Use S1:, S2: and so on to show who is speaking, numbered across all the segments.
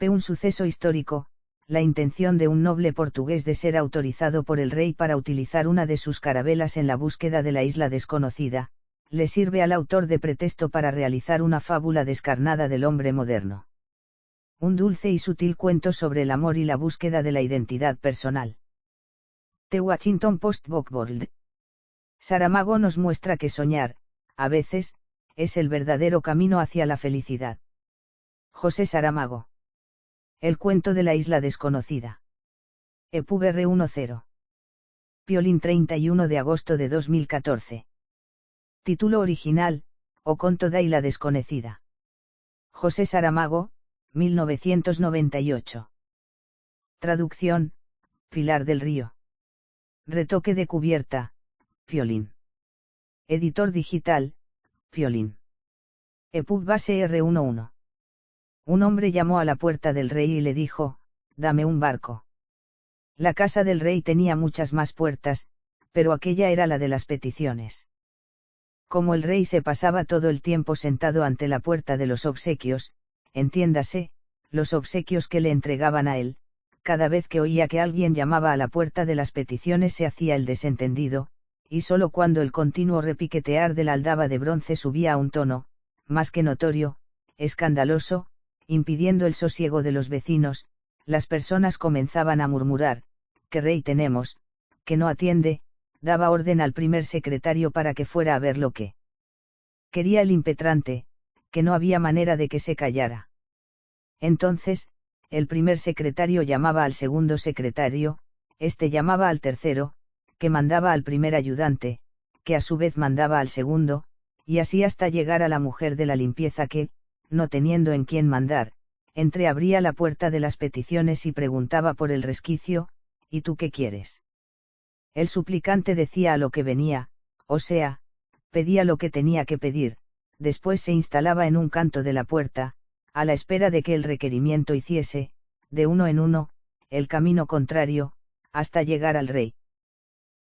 S1: Un suceso histórico, la intención de un noble portugués de ser autorizado por el rey para utilizar una de sus carabelas en la búsqueda de la isla desconocida, le sirve al autor de pretexto para realizar una fábula descarnada del hombre moderno. Un dulce y sutil cuento sobre el amor y la búsqueda de la identidad personal. The Washington Post Bookworld. Saramago nos muestra que soñar, a veces, es el verdadero camino hacia la felicidad. José Saramago. El cuento de la isla desconocida. EPUB R10. Piolín 31 de agosto de 2014. Título original, O conto da isla desconocida. José Saramago, 1998. Traducción, Pilar del Río. Retoque de cubierta, Piolín. Editor digital, Piolín. EPUB base R11. Un hombre llamó a la puerta del rey y le dijo, «Dame un barco». La casa del rey tenía muchas más puertas, pero aquella era la de las peticiones. Como el rey se pasaba todo el tiempo sentado ante la puerta de los obsequios, entiéndase, los obsequios que le entregaban a él, cada vez que oía que alguien llamaba a la puerta de las peticiones se hacía el desentendido, y solo cuando el continuo repiquetear de la aldaba de bronce subía a un tono, más que notorio, escandaloso, impidiendo el sosiego de los vecinos, las personas comenzaban a murmurar, «¿Qué rey tenemos, que no atiende?», daba orden al primer secretario para que fuera a ver lo que quería el impetrante, que no había manera de que se callara. Entonces, el primer secretario llamaba al segundo secretario, este llamaba al tercero, que mandaba al primer ayudante, que a su vez mandaba al segundo, y así hasta llegar a la mujer de la limpieza que, no teniendo en quién mandar, entreabría la puerta de las peticiones y preguntaba por el resquicio, «¿Y tú qué quieres?». El suplicante decía a lo que venía, o sea, pedía lo que tenía que pedir, después se instalaba en un canto de la puerta, a la espera de que el requerimiento hiciese, de uno en uno, el camino contrario, hasta llegar al rey.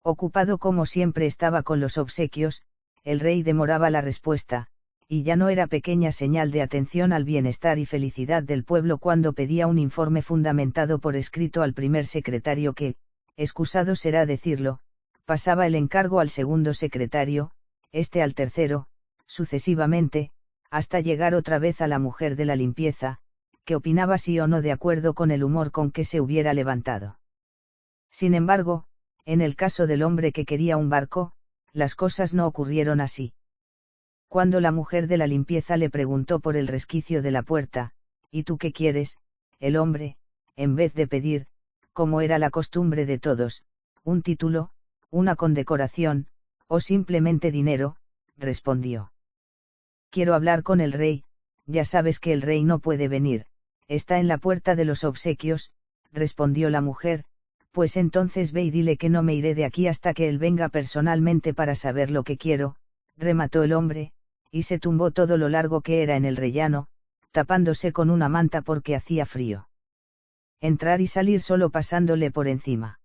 S1: Ocupado como siempre estaba con los obsequios, el rey demoraba la respuesta, y ya no era pequeña señal de atención al bienestar y felicidad del pueblo cuando pedía un informe fundamentado por escrito al primer secretario que, excusado será decirlo, pasaba el encargo al segundo secretario, este al tercero, sucesivamente, hasta llegar otra vez a la mujer de la limpieza, que opinaba sí o no de acuerdo con el humor con que se hubiera levantado. Sin embargo, en el caso del hombre que quería un barco, las cosas no ocurrieron así. Cuando la mujer de la limpieza le preguntó por el resquicio de la puerta, «¿Y tú qué quieres?», el hombre, en vez de pedir, como era la costumbre de todos, un título, una condecoración, o simplemente dinero, respondió: «Quiero hablar con el rey, ya sabes que el rey no puede venir, está en la puerta de los obsequios», respondió la mujer, «pues entonces ve y dile que no me iré de aquí hasta que él venga personalmente para saber lo que quiero», remató el hombre, y se tumbó todo lo largo que era en el rellano, tapándose con una manta porque hacía frío. Entrar y salir solo pasándole por encima.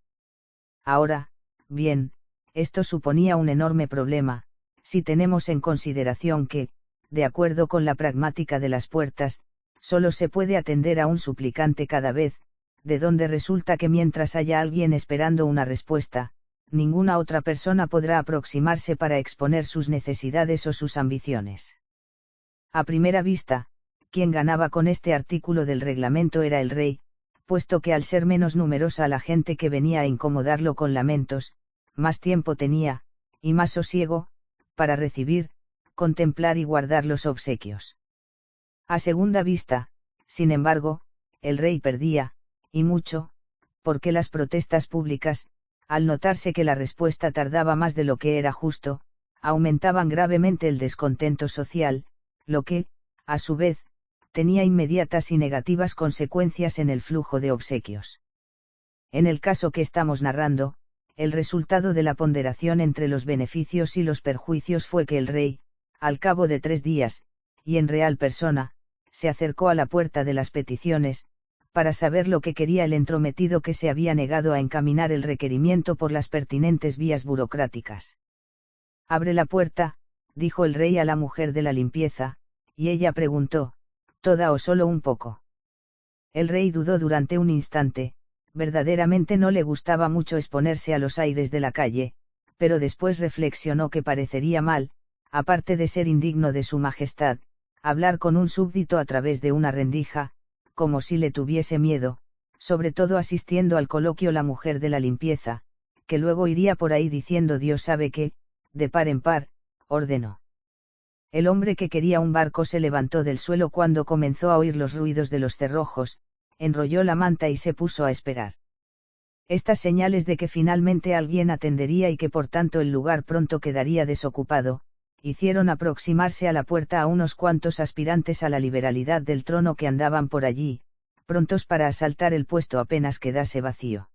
S1: Ahora, bien, esto suponía un enorme problema, si tenemos en consideración que, de acuerdo con la pragmática de las puertas, solo se puede atender a un suplicante cada vez, de donde resulta que mientras haya alguien esperando una respuesta, ninguna otra persona podrá aproximarse para exponer sus necesidades o sus ambiciones. A primera vista, quien ganaba con este artículo del reglamento era el rey, puesto que al ser menos numerosa la gente que venía a incomodarlo con lamentos, más tiempo tenía, y más sosiego, para recibir, contemplar y guardar los obsequios. A segunda vista, sin embargo, el rey perdía, y mucho, porque las protestas públicas, al notarse que la respuesta tardaba más de lo que era justo, aumentaban gravemente el descontento social, lo que, a su vez, tenía inmediatas y negativas consecuencias en el flujo de obsequios. En el caso que estamos narrando, el resultado de la ponderación entre los beneficios y los perjuicios fue que el rey, al cabo de 3 días, y en real persona, se acercó a la puerta de las peticiones, para saber lo que quería el entrometido que se había negado a encaminar el requerimiento por las pertinentes vías burocráticas. «Abre la puerta», dijo el rey a la mujer de la limpieza, y ella preguntó, «¿Toda o solo un poco?». El rey dudó durante un instante, verdaderamente no le gustaba mucho exponerse a los aires de la calle, pero después reflexionó que parecería mal, aparte de ser indigno de su majestad, hablar con un súbdito a través de una rendija, como si le tuviese miedo, sobre todo asistiendo al coloquio la mujer de la limpieza, que luego iría por ahí diciendo Dios sabe qué, de par en par, ordenó. El hombre que quería un barco se levantó del suelo cuando comenzó a oír los ruidos de los cerrojos, enrolló la manta y se puso a esperar. Estas señales de que finalmente alguien atendería y que por tanto el lugar pronto quedaría desocupado, hicieron aproximarse a la puerta a unos cuantos aspirantes a la liberalidad del trono que andaban por allí, prontos para asaltar el puesto apenas quedase vacío.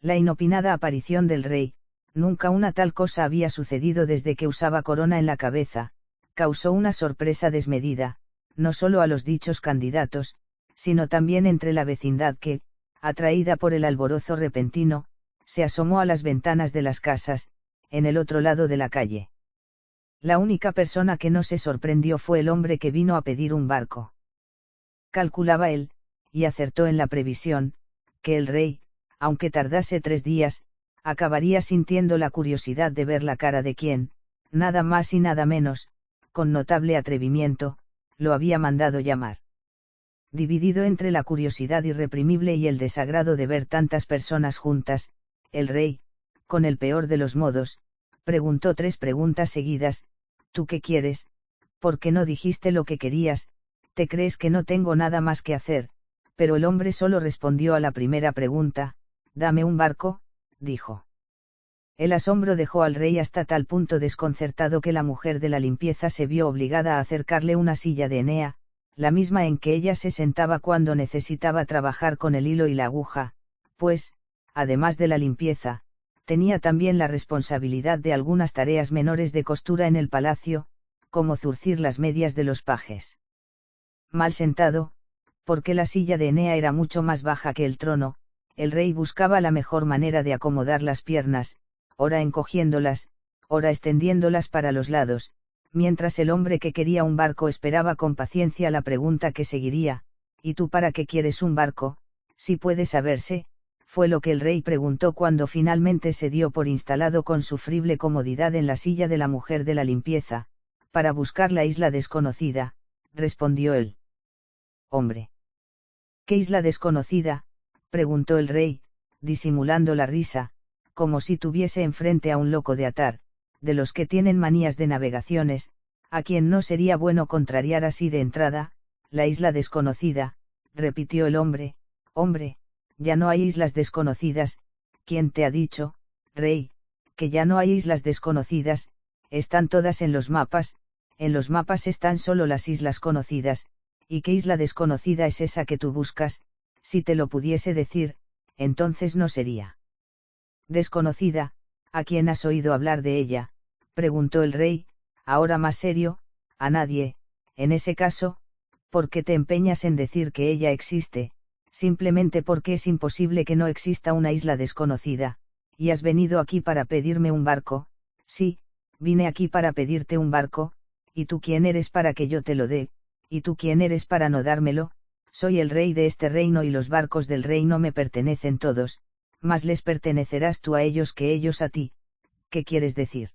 S1: La inopinada aparición del rey, nunca una tal cosa había sucedido desde que usaba corona en la cabeza, causó una sorpresa desmedida, no solo a los dichos candidatos, sino también entre la vecindad que, atraída por el alborozo repentino, se asomó a las ventanas de las casas, en el otro lado de la calle. La única persona que no se sorprendió fue el hombre que vino a pedir un barco. Calculaba él, y acertó en la previsión, que el rey, aunque tardase 3 días, acabaría sintiendo la curiosidad de ver la cara de quien, nada más y nada menos, con notable atrevimiento, lo había mandado llamar. Dividido entre la curiosidad irreprimible y el desagrado de ver tantas personas juntas, el rey, con el peor de los modos, preguntó 3 preguntas seguidas: ¿tú qué quieres? ¿Por qué no dijiste lo que querías? ¿Te crees que no tengo nada más que hacer? Pero el hombre solo respondió a la primera pregunta: dame un barco, dijo. El asombro dejó al rey hasta tal punto desconcertado que la mujer de la limpieza se vio obligada a acercarle una silla de Enea, la misma en que ella se sentaba cuando necesitaba trabajar con el hilo y la aguja, pues, además de la limpieza, tenía también la responsabilidad de algunas tareas menores de costura en el palacio, como zurcir las medias de los pajes. Mal sentado, porque la silla de Enea era mucho más baja que el trono, el rey buscaba la mejor manera de acomodar las piernas, ora encogiéndolas, ora extendiéndolas para los lados, mientras el hombre que quería un barco esperaba con paciencia la pregunta que seguiría: ¿y tú para qué quieres un barco, si puede saberse? Fue lo que el rey preguntó cuando finalmente se dio por instalado con sufrible comodidad en la silla de la mujer de la limpieza. Para buscar la isla desconocida, respondió él. Hombre. ¿Qué isla desconocida?, preguntó el rey, disimulando la risa, como si tuviese enfrente a un loco de atar, de los que tienen manías de navegaciones, a quien no sería bueno contrariar así de entrada. La isla desconocida, repitió el hombre. Hombre, ya no hay islas desconocidas. ¿Quién te ha dicho, rey, que ya no hay islas desconocidas? Están todas en los mapas están solo las islas conocidas. ¿Y qué isla desconocida es esa que tú buscas? Si te lo pudiese decir, entonces no sería desconocida. ¿A quién has oído hablar de ella?, preguntó el rey, ahora más serio. A nadie. En ese caso, ¿por qué te empeñas en decir que ella existe? Simplemente porque es imposible que no exista una isla desconocida. ¿Y has venido aquí para pedirme un barco? Sí, vine aquí para pedirte un barco. ¿Y tú quién eres para que yo te lo dé? ¿Y tú quién eres para no dármelo? Soy el rey de este reino y los barcos del reino me pertenecen todos, más les pertenecerás tú a ellos que ellos a ti. ¿Qué quieres decir?,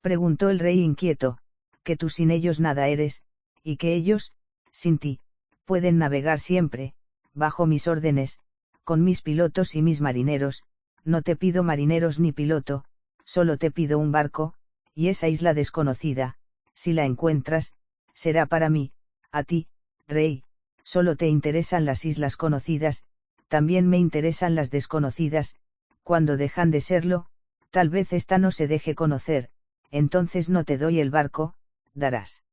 S1: preguntó el rey inquieto. Que tú sin ellos nada eres, y que ellos, sin ti, pueden navegar siempre, bajo mis órdenes, con mis pilotos y mis marineros. No te pido marineros ni piloto, solo te pido un barco, y esa isla desconocida, si la encuentras, será para mí. A ti, rey, solo te interesan las islas conocidas, también me interesan las desconocidas. Cuando dejan de serlo, tal vez esta no se deje conocer, entonces no te doy el barco, darás.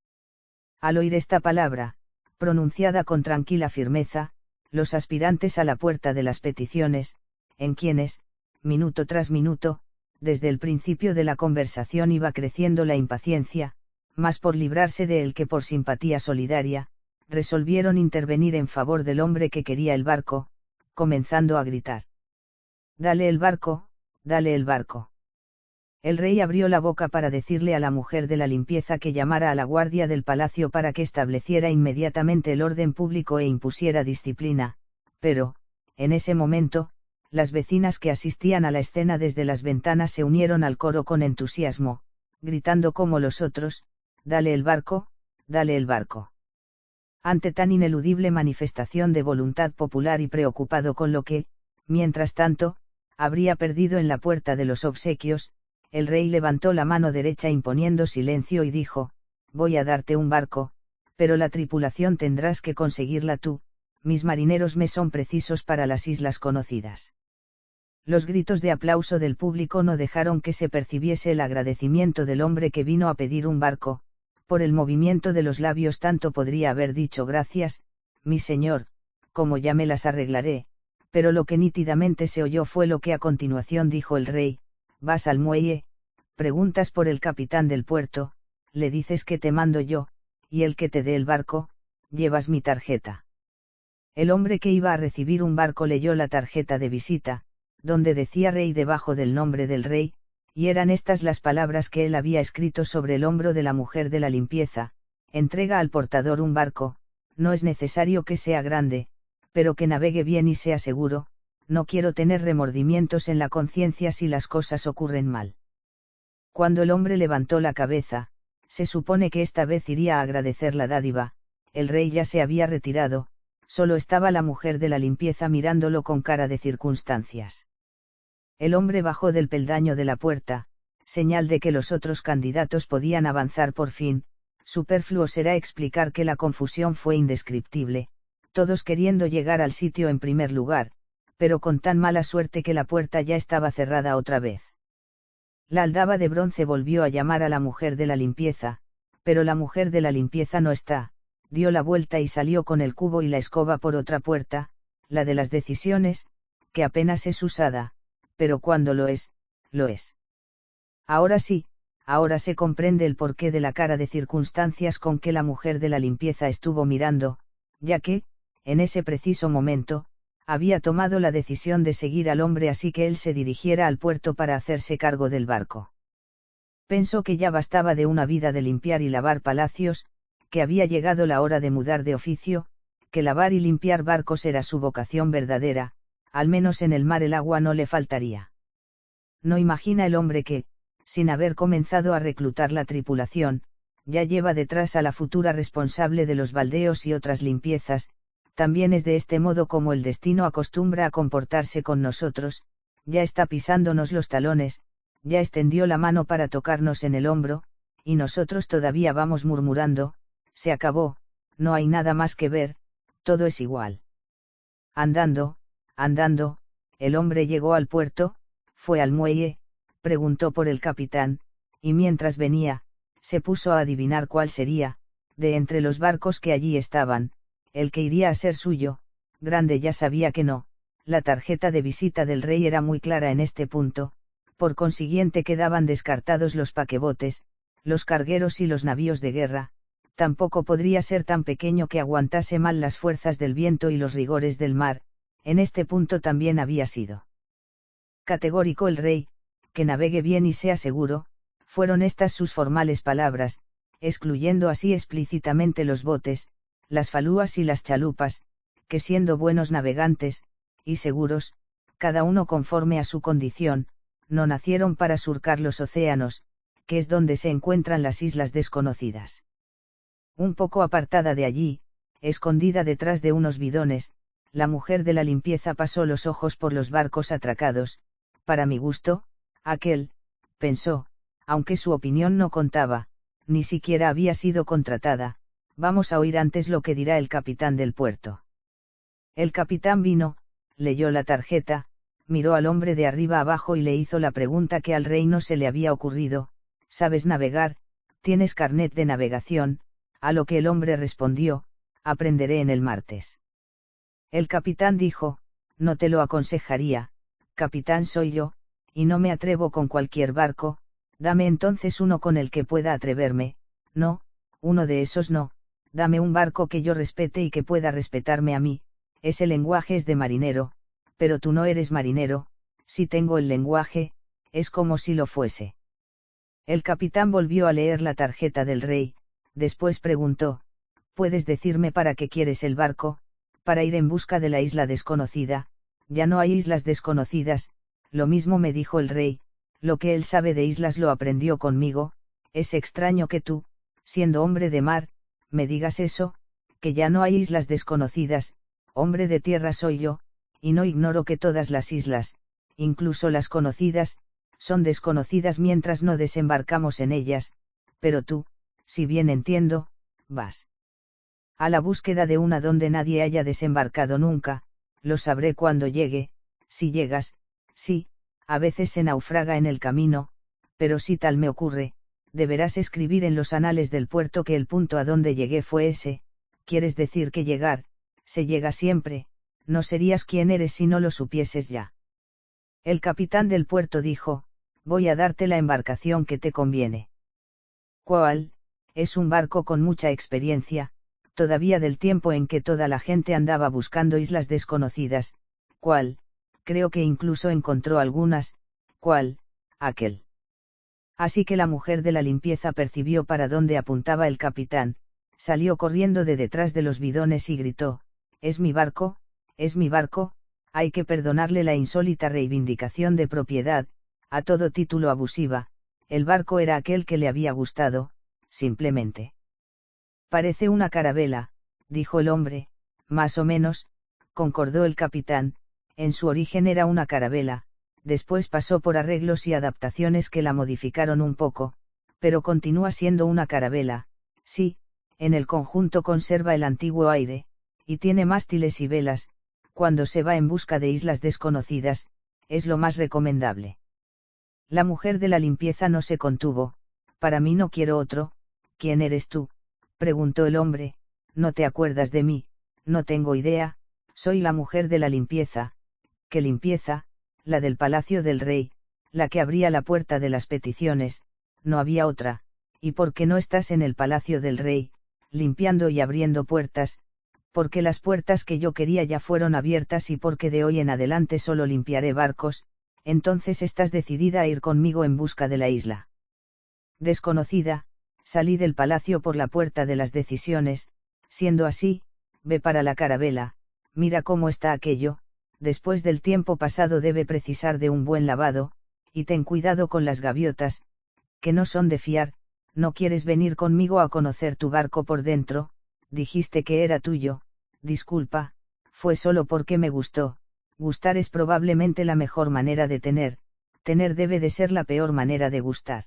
S1: Al oír esta palabra, pronunciada con tranquila firmeza, los aspirantes a la puerta de las peticiones, en quienes, minuto tras minuto, desde el principio de la conversación iba creciendo la impaciencia, más por librarse de él que por simpatía solidaria, resolvieron intervenir en favor del hombre que quería el barco, comenzando a gritar: Dale el barco, dale el barco. El rey abrió la boca para decirle a la mujer de la limpieza que llamara a la guardia del palacio para que estableciera inmediatamente el orden público e impusiera disciplina, pero, en ese momento, las vecinas que asistían a la escena desde las ventanas se unieron al coro con entusiasmo, gritando como los otros: «¡Dale el barco, dale el barco!». Ante tan ineludible manifestación de voluntad popular y preocupado con lo que, mientras tanto, habría perdido en la puerta de los obsequios, el rey levantó la mano derecha imponiendo silencio y dijo: «Voy a darte un barco, pero la tripulación tendrás que conseguirla tú, mis marineros me son precisos para las islas conocidas». Los gritos de aplauso del público no dejaron que se percibiese el agradecimiento del hombre que vino a pedir un barco. Por el movimiento de los labios tanto podría haber dicho: «Gracias, mi señor, como ya me las arreglaré», pero lo que nítidamente se oyó fue lo que a continuación dijo el rey: «Vas al muelle, preguntas por el capitán del puerto, le dices que te mando yo, y el que te dé el barco, llevas mi tarjeta». El hombre que iba a recibir un barco leyó la tarjeta de visita, donde decía rey debajo del nombre del rey, y eran estas las palabras que él había escrito sobre el hombro de la mujer de la limpieza: «Entrega al portador un barco, no es necesario que sea grande, pero que navegue bien y sea seguro, no quiero tener remordimientos en la conciencia si las cosas ocurren mal». Cuando el hombre levantó la cabeza, se supone que esta vez iría a agradecer la dádiva, el rey ya se había retirado, solo estaba la mujer de la limpieza mirándolo con cara de circunstancias. El hombre bajó del peldaño de la puerta, señal de que los otros candidatos podían avanzar por fin. Superfluo será explicar que la confusión fue indescriptible, todos queriendo llegar al sitio en primer lugar, pero con tan mala suerte que la puerta ya estaba cerrada otra vez. La aldaba de bronce volvió a llamar a la mujer de la limpieza, pero la mujer de la limpieza no está, dio la vuelta y salió con el cubo y la escoba por otra puerta, la de las decisiones, que apenas es usada, pero cuando lo es, lo es. Ahora sí, ahora se comprende el porqué de la cara de circunstancias con que la mujer de la limpieza estuvo mirando, ya que, en ese preciso momento, había tomado la decisión de seguir al hombre así que él se dirigiera al puerto para hacerse cargo del barco. Pensó que ya bastaba de una vida de limpiar y lavar palacios, que había llegado la hora de mudar de oficio, que lavar y limpiar barcos era su vocación verdadera, al menos en el mar el agua no le faltaría. No imagina el hombre que, sin haber comenzado a reclutar la tripulación, ya lleva detrás a la futura responsable de los baldeos y otras limpiezas. También es de este modo como el destino acostumbra a comportarse con nosotros, ya está pisándonos los talones, ya extendió la mano para tocarnos en el hombro, y nosotros todavía vamos murmurando: «Se acabó, no hay nada más que ver, todo es igual». Andando, andando, el hombre llegó al puerto, fue al muelle, preguntó por el capitán, y mientras venía, se puso a adivinar cuál sería, de entre los barcos que allí estaban, el que iría a ser suyo. Grande ya sabía que no, la tarjeta de visita del rey era muy clara en este punto, por consiguiente quedaban descartados los paquebotes, los cargueros y los navíos de guerra. Tampoco podría ser tan pequeño que aguantase mal las fuerzas del viento y los rigores del mar. En este punto también había sido categórico el rey: «Que navegue bien y sea seguro», fueron estas sus formales palabras, excluyendo así explícitamente los botes, las falúas y las chalupas, que siendo buenos navegantes, y seguros, cada uno conforme a su condición, no nacieron para surcar los océanos, que es donde se encuentran las islas desconocidas. Un poco apartada de allí, escondida detrás de unos bidones, la mujer de la limpieza pasó los ojos por los barcos atracados. Para mi gusto, aquel, pensó, aunque su opinión no contaba, ni siquiera había sido contratada. Vamos a oír antes lo que dirá el capitán del puerto. El capitán vino, leyó la tarjeta, miró al hombre de arriba abajo y le hizo la pregunta que al rey no se le había ocurrido: «¿Sabes navegar? ¿Tienes carnet de navegación?», a lo que el hombre respondió: «Aprenderé en el martes». El capitán dijo: «No te lo aconsejaría, capitán soy yo, y no me atrevo con cualquier barco, dame entonces uno con el que pueda atreverme». «No, uno de esos no, dame un barco que yo respete y que pueda respetarme a mí». «Ese lenguaje es de marinero, pero tú no eres marinero». «Si tengo el lenguaje, es como si lo fuese». El capitán volvió a leer la tarjeta del rey, después preguntó, ¿puedes decirme para qué quieres el barco? Para ir en busca de la isla desconocida. Ya no hay islas desconocidas, lo mismo me dijo el rey, lo que él sabe de islas lo aprendió conmigo. Es extraño que tú, siendo hombre de mar, me digas eso, que ya no hay islas desconocidas. Hombre de tierra soy yo, y no ignoro que todas las islas, incluso las conocidas, son desconocidas mientras no desembarcamos en ellas, pero tú, si bien entiendo, vas a la búsqueda de una donde nadie haya desembarcado nunca. Lo sabré cuando llegue. Si llegas, sí, a veces se naufraga en el camino, pero si tal me ocurre, deberás escribir en los anales del puerto que el punto a donde llegué fue ese. ¿Quieres decir que llegar, se llega siempre? No serías quien eres si no lo supieses ya. El capitán del puerto dijo, voy a darte la embarcación que te conviene. ¿Cuál? Es un barco con mucha experiencia, todavía del tiempo en que toda la gente andaba buscando islas desconocidas. ¿Cuál? Creo que incluso encontró algunas. ¿Cuál? Aquel. Así que la mujer de la limpieza percibió para dónde apuntaba el capitán, salió corriendo de detrás de los bidones y gritó, es mi barco, hay que perdonarle la insólita reivindicación de propiedad, a todo título abusiva. El barco era aquel que le había gustado, simplemente. Parece una carabela, dijo el hombre. Más o menos, concordó el capitán, en su origen era una carabela, después pasó por arreglos y adaptaciones que la modificaron un poco, pero continúa siendo una carabela. Sí, en el conjunto conserva el antiguo aire, y tiene mástiles y velas. Cuando se va en busca de islas desconocidas, es lo más recomendable. La mujer de la limpieza no se contuvo. Para mí no quiero otro. ¿Quién eres tú?, preguntó el hombre. No te acuerdas de mí. No tengo idea. Soy la mujer de la limpieza. ¿Qué limpieza? La del palacio del rey, la que abría la puerta de las peticiones. No había otra. ¿Y por qué no estás en el palacio del rey, limpiando y abriendo puertas? Porque las puertas que yo quería ya fueron abiertas y porque de hoy en adelante solo limpiaré barcos. Entonces estás decidida a ir conmigo en busca de la isla desconocida. Salí del palacio por la puerta de las decisiones. Siendo así, ve para la carabela, mira cómo está aquello. Después del tiempo pasado debe precisar de un buen lavado, y ten cuidado con las gaviotas, que no son de fiar. ¿No quieres venir conmigo a conocer tu barco por dentro? Dijiste que era tuyo. Disculpa, fue solo porque me gustó. Gustar es probablemente la mejor manera de tener debe de ser la peor manera de gustar.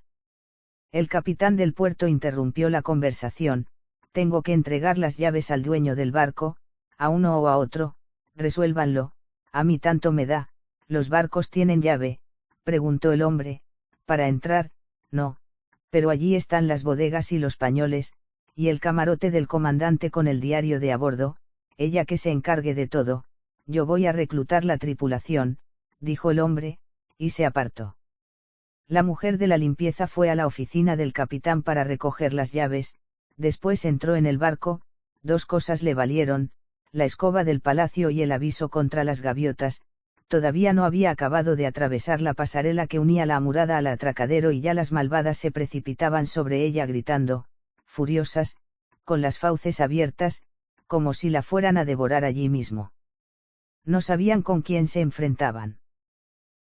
S1: El capitán del puerto interrumpió la conversación. Tengo que entregar las llaves al dueño del barco, a uno o a otro, resuélvanlo. A mí tanto me da. ¿Los barcos tienen llave?, preguntó el hombre. Para entrar, no. Pero allí están las bodegas y los pañoles, y el camarote del comandante con el diario de a bordo. Ella que se encargue de todo. Yo voy a reclutar la tripulación, dijo el hombre, y se apartó. La mujer de la limpieza fue a la oficina del capitán para recoger las llaves. Después entró en el barco. Dos cosas le valieron, la escoba del palacio y el aviso contra las gaviotas. Todavía no había acabado de atravesar la pasarela que unía la amurada al atracadero y ya las malvadas se precipitaban sobre ella gritando, furiosas, con las fauces abiertas, como si la fueran a devorar allí mismo. No sabían con quién se enfrentaban.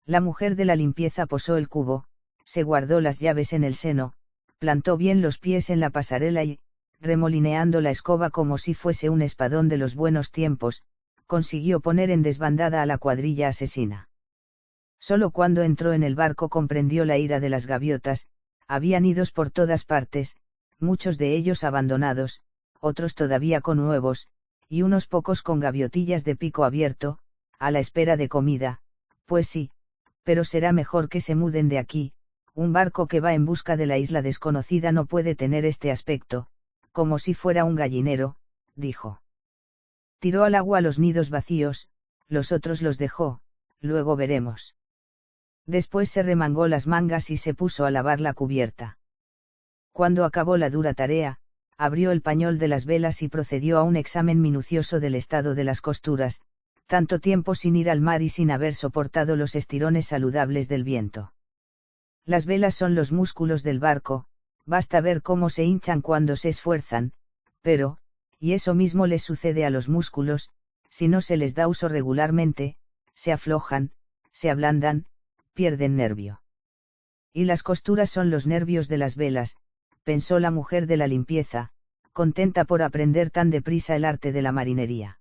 S1: La mujer de la limpieza posó el cubo, se guardó las llaves en el seno, plantó bien los pies en la pasarela y, remolineando la escoba como si fuese un espadón de los buenos tiempos, consiguió poner en desbandada a la cuadrilla asesina. Solo cuando entró en el barco comprendió la ira de las gaviotas. Había nidos por todas partes, muchos de ellos abandonados, otros todavía con huevos, y unos pocos con gaviotillas de pico abierto, a la espera de comida. Pues sí, pero será mejor que se muden de aquí. Un barco que va en busca de la isla desconocida no puede tener este aspecto, como si fuera un gallinero, dijo. Tiró al agua los nidos vacíos, los otros los dejó, luego veremos. Después se remangó las mangas y se puso a lavar la cubierta. Cuando acabó la dura tarea, abrió el pañol de las velas y procedió a un examen minucioso del estado de las costuras, tanto tiempo sin ir al mar y sin haber soportado los estirones saludables del viento. Las velas son los músculos del barco, basta ver cómo se hinchan cuando se esfuerzan, pero, y eso mismo les sucede a los músculos, si no se les da uso regularmente, se aflojan, se ablandan, pierden nervio. Y las costuras son los nervios de las velas, pensó la mujer de la limpieza, contenta por aprender tan deprisa el arte de la marinería.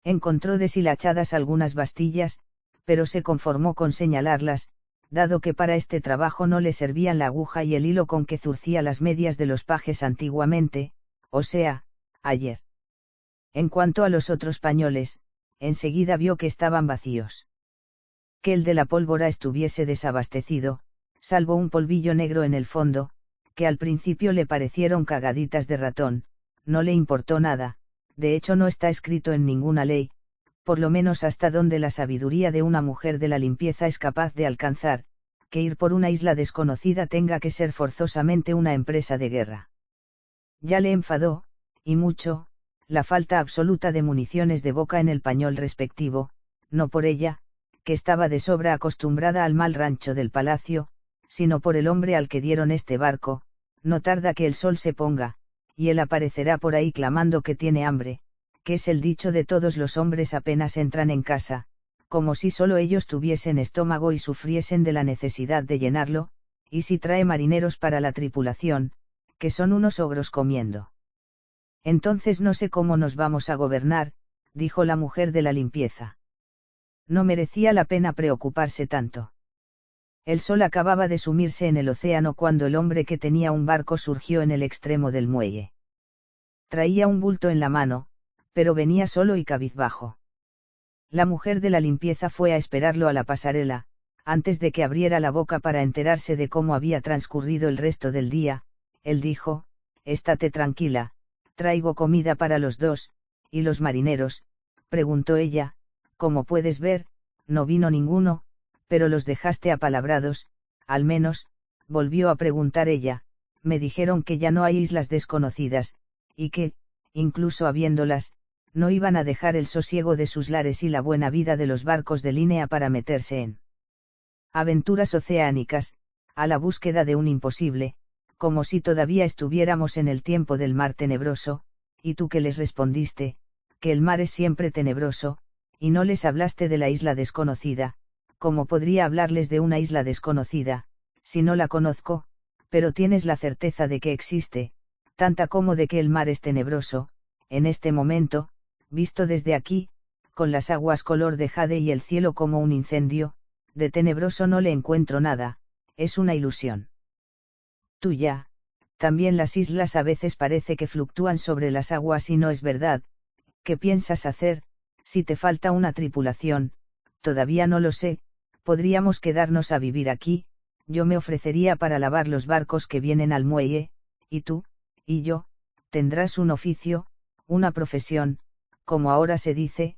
S1: Encontró deshilachadas algunas bastillas, pero se conformó con señalarlas, dado que para este trabajo no le servían la aguja y el hilo con que zurcía las medias de los pajes antiguamente, o sea, ayer. En cuanto a los otros pañoles, enseguida vio que estaban vacíos. Que el de la pólvora estuviese desabastecido, salvo un polvillo negro en el fondo, que al principio le parecieron cagaditas de ratón, no le importó nada, de hecho no está escrito en ninguna ley, por lo menos hasta donde la sabiduría de una mujer de la limpieza es capaz de alcanzar, que ir por una isla desconocida tenga que ser forzosamente una empresa de guerra. Ya le enfadó, y mucho, la falta absoluta de municiones de boca en el pañol respectivo, no por ella, que estaba de sobra acostumbrada al mal rancho del palacio, sino por el hombre al que dieron este barco. No tarda que el sol se ponga, y él aparecerá por ahí clamando que tiene hambre, que es el dicho de todos los hombres apenas entran en casa, como si solo ellos tuviesen estómago y sufriesen de la necesidad de llenarlo, y si trae marineros para la tripulación, que son unos ogros comiendo. Entonces no sé cómo nos vamos a gobernar, dijo la mujer de la limpieza. No merecía la pena preocuparse tanto. El sol acababa de sumirse en el océano cuando el hombre que tenía un barco surgió en el extremo del muelle. Traía un bulto en la mano, pero venía solo y cabizbajo. La mujer de la limpieza fue a esperarlo a la pasarela, antes de que abriera la boca para enterarse de cómo había transcurrido el resto del día. Él dijo: «Estate tranquila, traigo comida para los dos». «¿Y los marineros?», preguntó ella. «Como puedes ver, no vino ninguno, pero los dejaste apalabrados, al menos», volvió a preguntar ella. «Me dijeron que ya no hay islas desconocidas, y que, incluso habiéndolas, no iban a dejar el sosiego de sus lares y la buena vida de los barcos de línea para meterse en aventuras oceánicas, a la búsqueda de un imposible, como si todavía estuviéramos en el tiempo del mar tenebroso». «¿Y tú qué les respondiste?». «Que el mar es siempre tenebroso, y no les hablaste de la isla desconocida». «¿Cómo podría hablarles de una isla desconocida, si no la conozco? Pero tienes la certeza de que existe, tanta como de que el mar es tenebroso, en este momento, visto desde aquí, con las aguas color de jade y el cielo como un incendio. De tenebroso no le encuentro nada, es una ilusión tuya. También las islas a veces parece que fluctúan sobre las aguas y no es verdad. ¿Qué piensas hacer, si te falta una tripulación?» «Todavía no lo sé, podríamos quedarnos a vivir aquí, yo me ofrecería para lavar los barcos que vienen al muelle, y tú, y yo, tendrás un oficio, una profesión, como ahora se dice,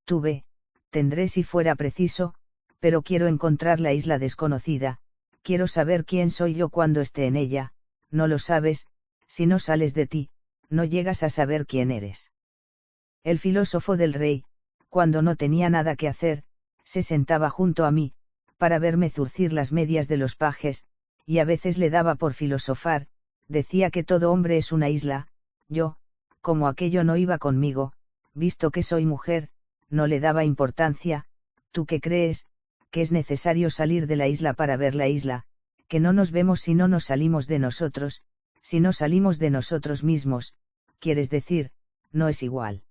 S1: tuve, tendré si fuera preciso, pero quiero encontrar la isla desconocida, quiero saber quién soy yo cuando esté en ella». «No lo sabes, si no sales de ti, no llegas a saber quién eres». El filósofo del rey, cuando no tenía nada que hacer, se sentaba junto a mí, para verme zurcir las medias de los pajes, y a veces le daba por filosofar. Decía que todo hombre es una isla. Yo, como aquello no iba conmigo, visto que soy mujer, no le daba importancia. «¿Tú qué crees? Que es necesario salir de la isla para ver la isla, que no nos vemos si no nos salimos de nosotros, si no salimos de nosotros mismos, quieres decir, no es igual».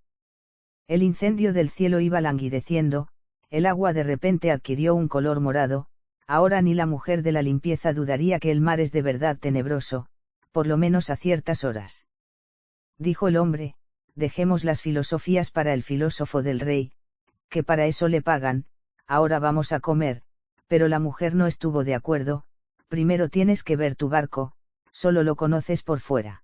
S1: El incendio del cielo iba languideciendo, el agua de repente adquirió un color morado. Ahora ni la mujer de la limpieza dudaría que el mar es de verdad tenebroso, por lo menos a ciertas horas. Dijo el hombre: «Dejemos las filosofías para el filósofo del rey, que para eso le pagan. Ahora vamos a comer». Pero la mujer no estuvo de acuerdo. «Primero tienes que ver tu barco, solo lo conoces por fuera».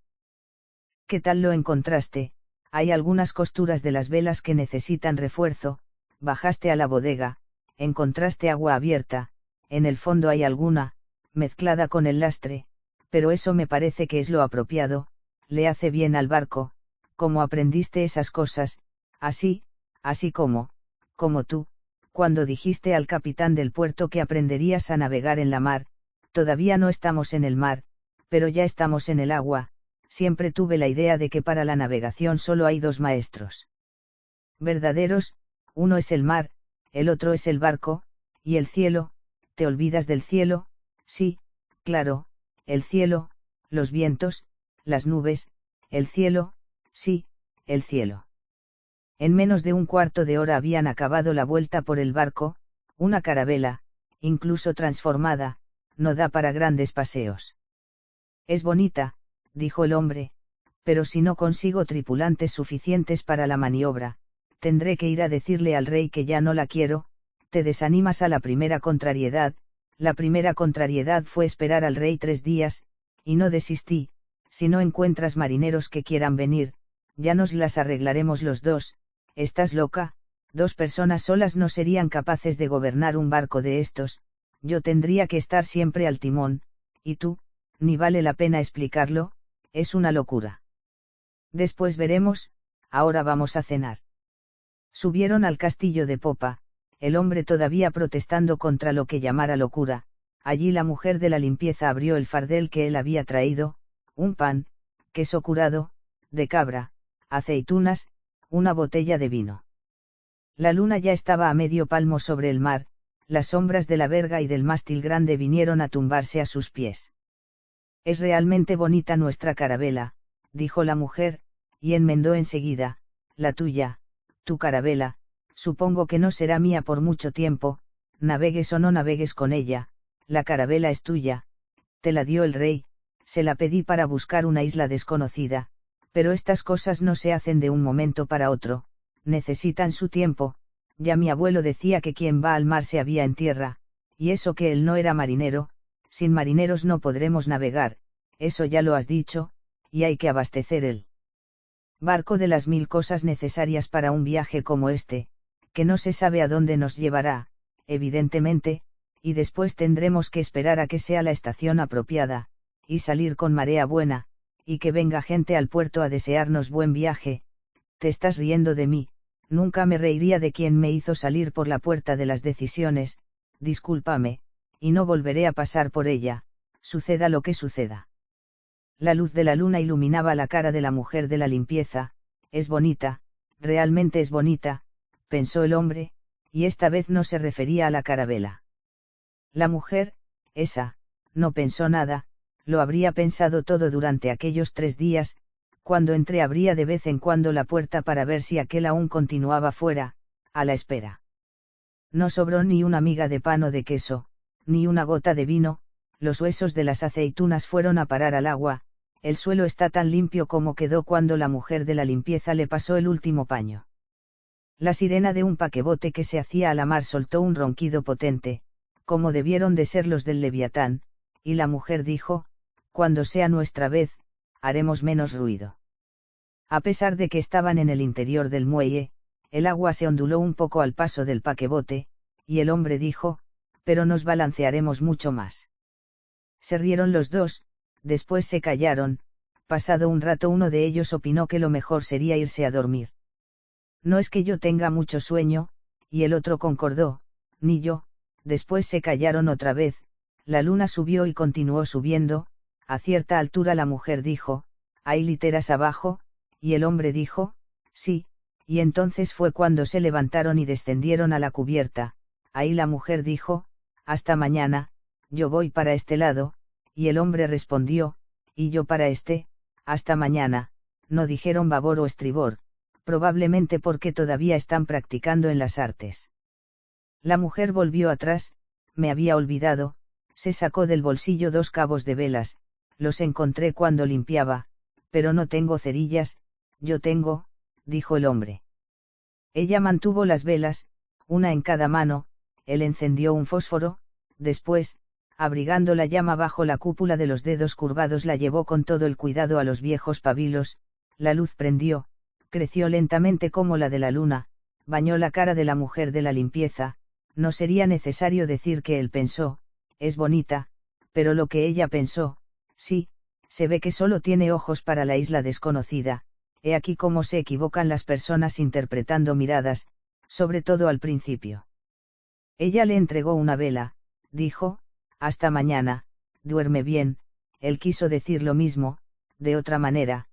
S1: «¿Qué tal lo encontraste? Hay algunas costuras de las velas que necesitan refuerzo. Bajaste a la bodega, encontraste agua abierta, en el fondo hay alguna, mezclada con el lastre, pero eso me parece que es lo apropiado, le hace bien al barco». «¿Cómo aprendiste esas cosas?» así como tú, cuando dijiste al capitán del puerto que aprenderías a navegar en la mar, todavía no estamos en el mar, pero ya estamos en el agua, siempre tuve la idea de que para la navegación solo hay dos maestros verdaderos, uno es el mar, el otro es el barco, y el cielo, ¿te olvidas del cielo? Sí, claro, el cielo, los vientos, las nubes, el cielo, sí, el cielo. En menos de un cuarto de hora habían acabado la vuelta por el barco, una carabela, incluso transformada, no da para grandes paseos. Es bonita, dijo el hombre, pero si no consigo tripulantes suficientes para la maniobra, tendré que ir a decirle al rey que ya no la quiero. Te desanimas a la primera contrariedad. La primera contrariedad fue esperar al rey 3 días, y no desistí. Si no encuentras marineros que quieran venir, ya nos las arreglaremos los dos. Estás loca, 2 personas solas no serían capaces de gobernar un barco de estos, yo tendría que estar siempre al timón, y tú, ni vale la pena explicarlo, es una locura. Después veremos, ahora vamos a cenar. Subieron al castillo de popa, el hombre todavía protestando contra lo que llamara locura. Allí la mujer de la limpieza abrió el fardel que él había traído, un pan, queso curado, de cabra, aceitunas, una botella de vino. La luna ya estaba a medio palmo sobre el mar, las sombras de la verga y del mástil grande vinieron a tumbarse a sus pies. Es realmente bonita nuestra carabela, dijo la mujer, y enmendó enseguida, la tuya, tu carabela, supongo que no será mía por mucho tiempo, navegues o no navegues con ella, la carabela es tuya, te la dio el rey, se la pedí para buscar una isla desconocida, pero estas cosas no se hacen de un momento para otro, necesitan su tiempo, ya mi abuelo decía que quien va al mar se avía en tierra, y eso que él no era marinero, sin marineros no podremos navegar, eso ya lo has dicho, y hay que abastecer el barco de las 1000 cosas necesarias para un viaje como este, que no se sabe a dónde nos llevará, evidentemente, y después tendremos que esperar a que sea la estación apropiada, y salir con marea buena, y que venga gente al puerto a desearnos buen viaje. Te estás riendo de mí, nunca me reiría de quien me hizo salir por la puerta de las decisiones, discúlpame, y no volveré a pasar por ella, suceda lo que suceda. La luz de la luna iluminaba la cara de la mujer de la limpieza. Es bonita, realmente es bonita, pensó el hombre, y esta vez no se refería a la carabela. La mujer, esa, no pensó nada, lo habría pensado todo durante aquellos 3 días, cuando entreabría de vez en cuando la puerta para ver si aquel aún continuaba fuera, a la espera. No sobró ni una miga de pan o de queso, ni una gota de vino, los huesos de las aceitunas fueron a parar al agua. El suelo está tan limpio como quedó cuando la mujer de la limpieza le pasó el último paño. La sirena de un paquebote que se hacía a la mar soltó un ronquido potente, como debieron de ser los del Leviatán, y la mujer dijo, cuando sea nuestra vez, haremos menos ruido. A pesar de que estaban en el interior del muelle, el agua se onduló un poco al paso del paquebote, y el hombre dijo, pero nos balancearemos mucho más. Se rieron los dos. Después se callaron, pasado un rato uno de ellos opinó que lo mejor sería irse a dormir. No es que yo tenga mucho sueño, y el otro concordó, ni yo. Después se callaron otra vez, la luna subió y continuó subiendo, a cierta altura la mujer dijo, ¿hay literas abajo? Y el hombre dijo, sí, y entonces fue cuando se levantaron y descendieron a la cubierta. Ahí la mujer dijo, hasta mañana, yo voy para este lado. Y el hombre respondió, y yo para este, hasta mañana. No dijeron babor o estribor, probablemente porque todavía están practicando en las artes. La mujer volvió atrás, me había olvidado, se sacó del bolsillo 2 cabos de velas, los encontré cuando limpiaba, pero no tengo cerillas. Yo tengo, dijo el hombre. Ella mantuvo las velas, una en cada mano, él encendió un fósforo, después, abrigando la llama bajo la cúpula de los dedos curvados, la llevó con todo el cuidado a los viejos pabilos. La luz prendió, creció lentamente como la de la luna, bañó la cara de la mujer de la limpieza. No sería necesario decir que él pensó, es bonita, pero lo que ella pensó, sí, se ve que solo tiene ojos para la isla desconocida. He aquí cómo se equivocan las personas interpretando miradas, sobre todo al principio. Ella le entregó una vela, dijo, hasta mañana, duerme bien. Él quiso decir lo mismo, de otra manera,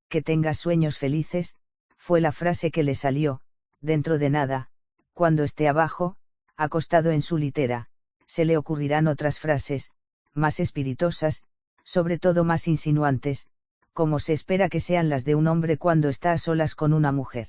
S1: que tengas sueños felices, fue la frase que le salió. Dentro de nada, cuando esté abajo, acostado en su litera, se le ocurrirán otras frases, más espiritosas, sobre todo más insinuantes, como se espera que sean las de un hombre cuando está a solas con una mujer.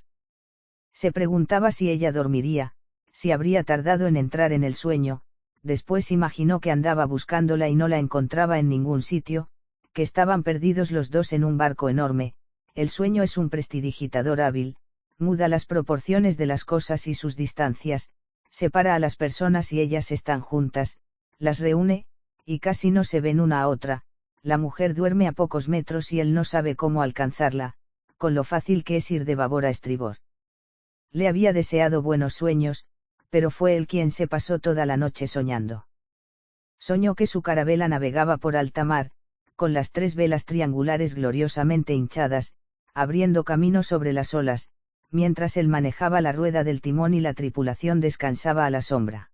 S1: Se preguntaba si ella dormiría, si habría tardado en entrar en el sueño. Después imaginó que andaba buscándola y no la encontraba en ningún sitio, que estaban perdidos los dos en un barco enorme. El sueño es un prestidigitador hábil, muda las proporciones de las cosas y sus distancias, separa a las personas y ellas están juntas, las reúne, y casi no se ven una a otra. La mujer duerme a pocos metros y él no sabe cómo alcanzarla, con lo fácil que es ir de babor a estribor. Le había deseado buenos sueños, pero fue él quien se pasó toda la noche soñando. Soñó que su carabela navegaba por alta mar, con las 3 velas triangulares gloriosamente hinchadas, abriendo camino sobre las olas, mientras él manejaba la rueda del timón y la tripulación descansaba a la sombra.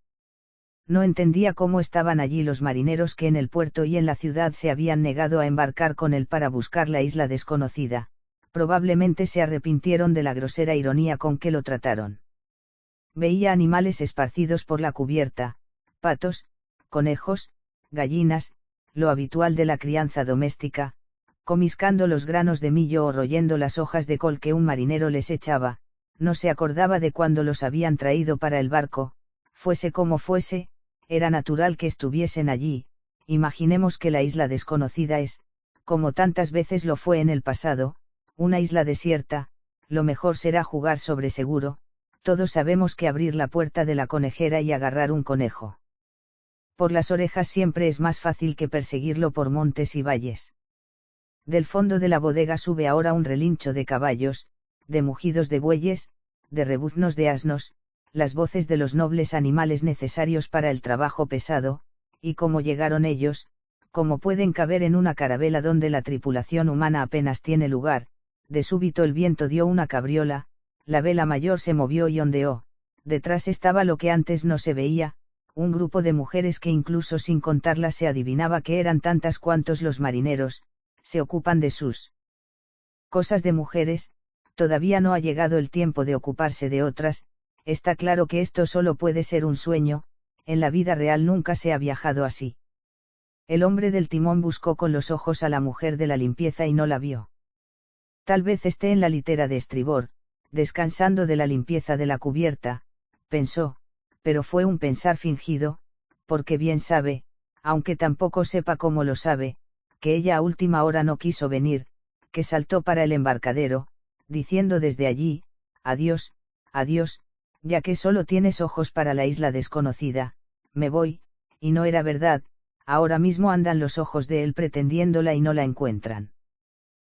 S1: No entendía cómo estaban allí los marineros que en el puerto y en la ciudad se habían negado a embarcar con él para buscar la isla desconocida. Probablemente se arrepintieron de la grosera ironía con que lo trataron. Veía animales esparcidos por la cubierta, patos, conejos, gallinas, lo habitual de la crianza doméstica, comiscando los granos de millo o royendo las hojas de col que un marinero les echaba. No se acordaba de cuándo los habían traído para el barco. Fuese como fuese, era natural que estuviesen allí. Imaginemos que la isla desconocida es, como tantas veces lo fue en el pasado, una isla desierta. Lo mejor será jugar sobre seguro. Todos sabemos que abrir la puerta de la conejera y agarrar un conejo por las orejas siempre es más fácil que perseguirlo por montes y valles. Del fondo de la bodega sube ahora un relincho de caballos, de mugidos de bueyes, de rebuznos de asnos, las voces de los nobles animales necesarios para el trabajo pesado. Y cómo llegaron ellos, cómo pueden caber en una carabela donde la tripulación humana apenas tiene lugar. De súbito el viento dio una cabriola, la vela mayor se movió y ondeó. Detrás estaba lo que antes no se veía, un grupo de mujeres que incluso sin contarlas se adivinaba que eran tantas cuantos los marineros. Se ocupan de sus cosas de mujeres. Todavía no ha llegado el tiempo de ocuparse de otras. Está claro que esto solo puede ser un sueño. En la vida real nunca se ha viajado así. El hombre del timón buscó con los ojos a la mujer de la limpieza y no la vio. Tal vez esté en la litera de estribor, descansando de la limpieza de la cubierta, pensó, pero fue un pensar fingido, porque bien sabe, aunque tampoco sepa cómo lo sabe, que ella a última hora no quiso venir, que saltó para el embarcadero, diciendo desde allí, adiós, adiós, ya que solo tienes ojos para la isla desconocida, me voy. Y no era verdad, ahora mismo andan los ojos de él pretendiéndola y no la encuentran.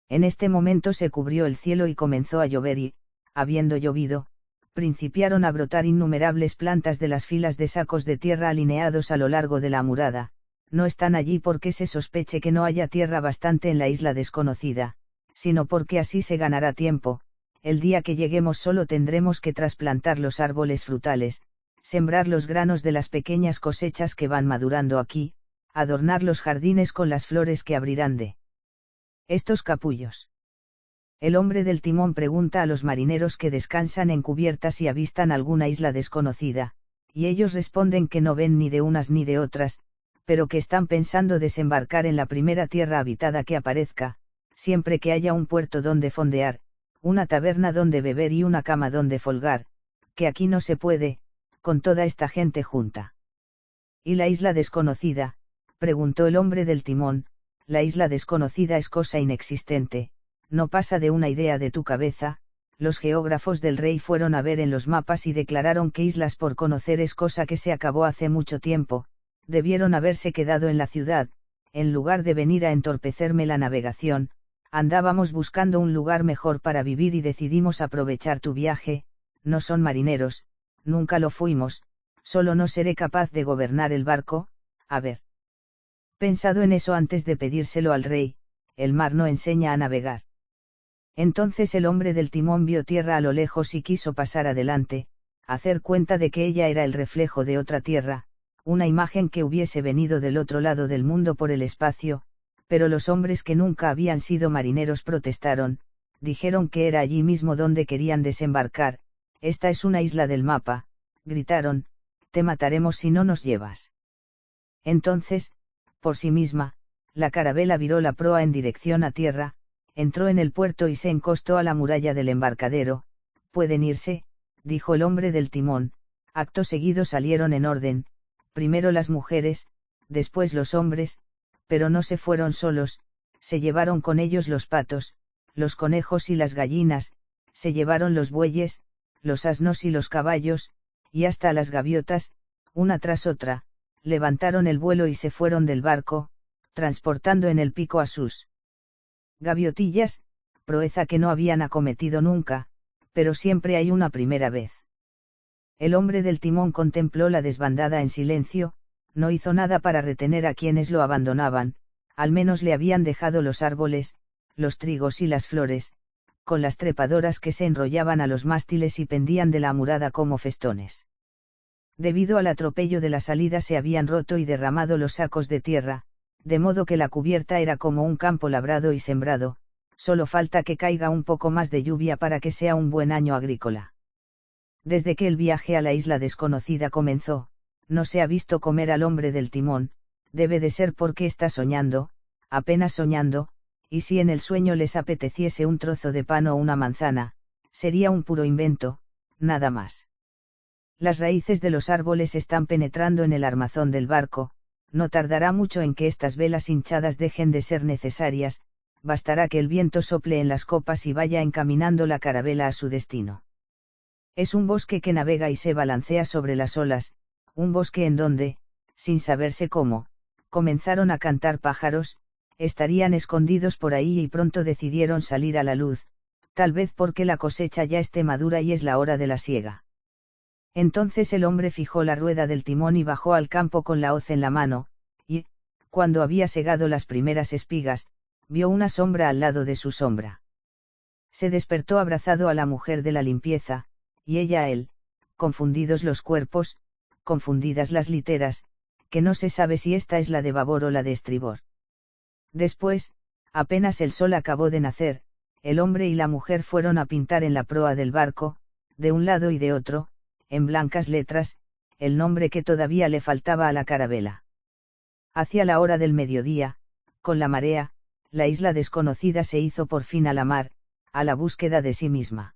S1: En este momento se cubrió el cielo y comenzó a llover y, habiendo llovido, principiaron a brotar innumerables plantas de las filas de sacos de tierra alineados a lo largo de la amurada. No están allí porque se sospeche que no haya tierra bastante en la isla desconocida, sino porque así se ganará tiempo. El día que lleguemos solo tendremos que trasplantar los árboles frutales, sembrar los granos de las pequeñas cosechas que van madurando aquí, adornar los jardines con las flores que abrirán de estos capullos. El hombre del timón pregunta a los marineros que descansan en cubiertas si avistan alguna isla desconocida, y ellos responden que no ven ni de unas ni de otras, pero que están pensando desembarcar en la primera tierra habitada que aparezca, siempre que haya un puerto donde fondear, una taberna donde beber y una cama donde folgar, que aquí no se puede, con toda esta gente junta. ¿Y la isla desconocida?, preguntó el hombre del timón. La isla desconocida es cosa inexistente, no pasa de una idea de tu cabeza. Los geógrafos del rey fueron a ver en los mapas y declararon que islas por conocer es cosa que se acabó hace mucho tiempo. Debieron haberse quedado en la ciudad, en lugar de venir a entorpecerme la navegación. Andábamos buscando un lugar mejor para vivir y decidimos aprovechar tu viaje. No son marineros, nunca lo fuimos, solo no seré capaz de gobernar el barco. Haber pensado en eso antes de pedírselo al rey. El mar no enseña a navegar. Entonces el hombre del timón vio tierra a lo lejos y quiso pasar adelante. hacer cuenta de que ella era el reflejo de otra tierra, una imagen que hubiese venido del otro lado del mundo por el espacio, pero los hombres que nunca habían sido marineros protestaron, dijeron que era allí mismo donde querían desembarcar. Esta es una isla del mapa, gritaron, te mataremos si no nos llevas. Entonces, por sí misma, la carabela viró la proa en dirección a tierra, entró en el puerto y se encostó a la muralla del embarcadero. Pueden irse, dijo el hombre del timón. Acto seguido salieron en orden, primero las mujeres, después los hombres, pero no se fueron solos, se llevaron con ellos los patos, los conejos y las gallinas, se llevaron los bueyes, los asnos y los caballos, y hasta las gaviotas, una tras otra, levantaron el vuelo y se fueron del barco, transportando en el pico a sus gaviotillas, proeza que no habían acometido nunca, pero siempre hay una primera vez. El hombre del timón contempló la desbandada en silencio, no hizo nada para retener a quienes lo abandonaban, al menos le habían dejado los árboles, los trigos y las flores, con las trepadoras que se enrollaban a los mástiles y pendían de la amurada como festones. Debido al atropello de la salida se habían roto y derramado los sacos de tierra, de modo que la cubierta era como un campo labrado y sembrado, solo falta que caiga un poco más de lluvia para que sea un buen año agrícola. Desde que el viaje a la isla desconocida comenzó, no se ha visto comer al hombre del timón, debe de ser porque está soñando, apenas soñando, y si en el sueño les apeteciese un trozo de pan o una manzana, sería un puro invento, nada más. Las raíces de los árboles están penetrando en el armazón del barco, no tardará mucho en que estas velas hinchadas dejen de ser necesarias, bastará que el viento sople en las copas y vaya encaminando la carabela a su destino. Es un bosque que navega y se balancea sobre las olas, un bosque en donde, sin saberse cómo, comenzaron a cantar pájaros, estarían escondidos por ahí y pronto decidieron salir a la luz, tal vez porque la cosecha ya esté madura y es la hora de la siega. Entonces el hombre fijó la rueda del timón y bajó al campo con la hoz en la mano, y, cuando había segado las primeras espigas, vio una sombra al lado de su sombra. Se despertó abrazado a la mujer de la limpieza, y ella a él, confundidos los cuerpos, confundidas las literas, que no se sabe si esta es la de babor o la de estribor. Después, apenas el sol acabó de nacer, el hombre y la mujer fueron a pintar en la proa del barco, de un lado y de otro, en blancas letras, el nombre que todavía le faltaba a la carabela. Hacia la hora del mediodía, con la marea, la isla desconocida se hizo por fin a la mar, a la búsqueda de sí misma.